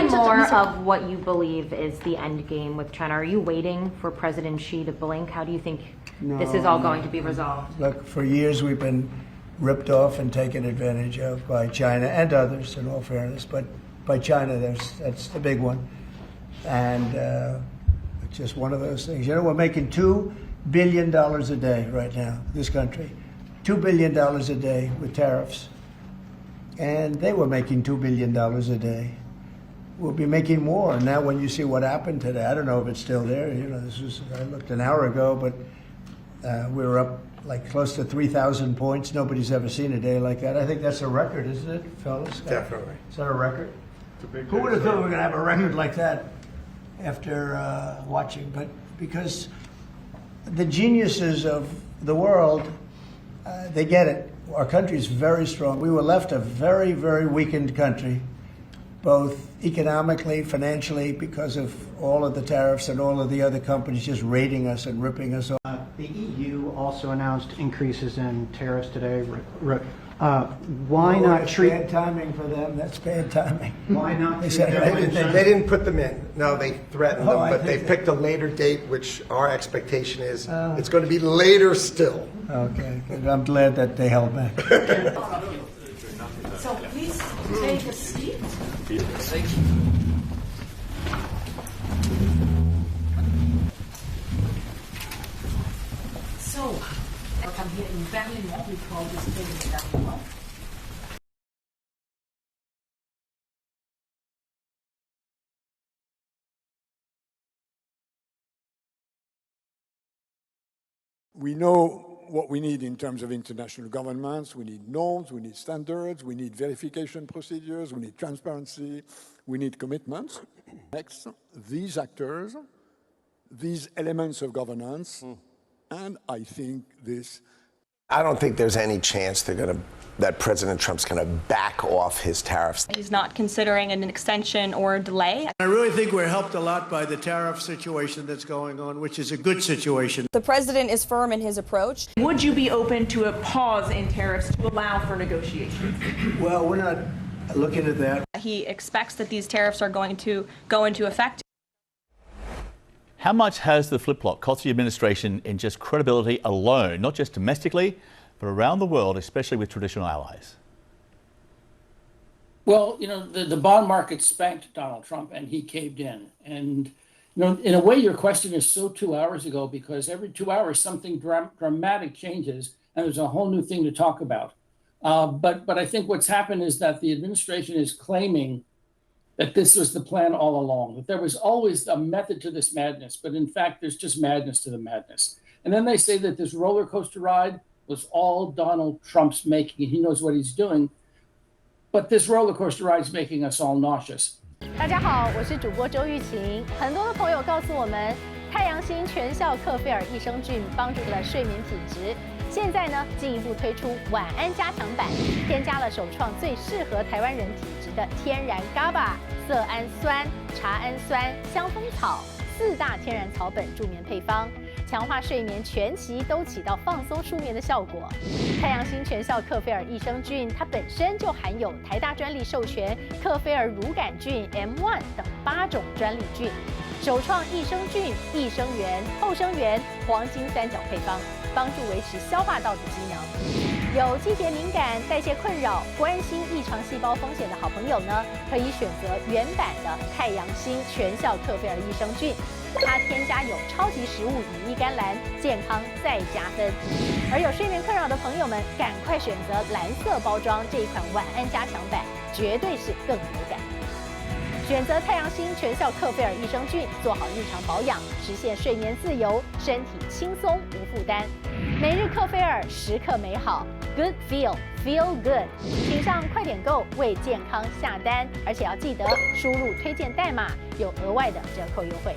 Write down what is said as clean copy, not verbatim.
me more of what you believe is the end game with China. Are you waiting for President Xi to blink? How do you think this is all going to be resolved? Look, for years we've been ripped off and taken advantage of by China and others, in all fairness, but by China, that's the big one. And it's just one of those things. You know, we're making $2 billion a day right now, this country. $2 billion a day with tariffs. And they were making $2 billion a day. We'll be making more. Now when you see what happened today, I don't know if it's still there. You know, I looked an hour ago, but we were up like close to 3,000 points. Nobody's ever seen a day like that. I think that's a record, isn't it, fellas? Definitely. Is that a record? Who would have thought we were going to have a record like that after watching? But because the geniuses of the world, they get it. Our country is very strong. We were left a very, very weakened country, both economically, financially, because of all of the tariffs and all of the other companies just raiding us and ripping us off. The EU also announced increases in tariffs today. Why not treat... Bad timing for them. That's bad timing. Why not? They didn't put them in. No, they threatened them, but they picked a later date, which our expectation is it's going to be later still. Okay, I'm glad that they held back. So please take a seat. So, come here in family law, we call this thing family law. We know what we need in terms of international governments. We need norms, we need standards, we need verification procedures, we need transparency, we need commitments. Next, these actors, these elements of governance, and I think this... I don't think there's any chance that President Trump's going to back off his tariffs. He's not considering an extension or a delay. I really think we're helped a lot by the tariff situation that's going on, which is a good situation. The president is firm in his approach. Would you be open to a pause in tariffs to allow for negotiations? Well, we're not looking at that. He expects that these tariffs are going to go into effect. How much has the flip-flop cost the administration in just credibility alone, not just domestically, but around the world, especially with traditional allies? Well, you know, the bond market spanked Donald Trump and he caved in. And, you know, in a way, your question is so 2 hours ago, because every 2 hours, something dramatic changes and there's a whole new thing to talk about. But I think what's happened is that the administration is claiming that this was the plan all along, that there was always a method to this madness, but in fact, there's just madness to the madness. And then they say that this roller coaster ride was all Donald Trump's making, and he knows what he's doing. But this roller coaster ride is making us all nauseous. 大家好，我是主播周玉琴。很多的朋友告诉我们，太阳星全效克菲尔益生菌帮助了睡眠品质。现在呢，进一步推出晚安加强版，添加了首创最适合台湾人体质的天然 GABA、色氨酸、茶氨酸、香蜂草4大天然草本助眠配方，强化睡眠全期都起到放松舒眠的效果。太阳星全效克菲尔益生菌，它本身就含有台大专利授权克菲尔乳杆菌 M1 等8种专利菌，首创益生菌、益生元、后生元黄金3角配方，帮助维持消化道的机能。有季节敏感、代谢困扰、关心异常细胞风险的好朋友呢，可以选择原版的太阳星全效克菲尔益生菌，它添加有超级食物羽衣甘蓝，健康再加分。而有睡眠困扰的朋友们，赶快选择蓝色包装这一款晚安加强版，绝对是更有感。选择太阳星全效克菲尔益生菌，做好日常保养，实现睡眠自由，身体轻松无负担。每日克菲尔，时刻美好 ，Good Feel Good， 请上快点购为健康下单，而且要记得输入推荐代码，有额外的折扣优惠。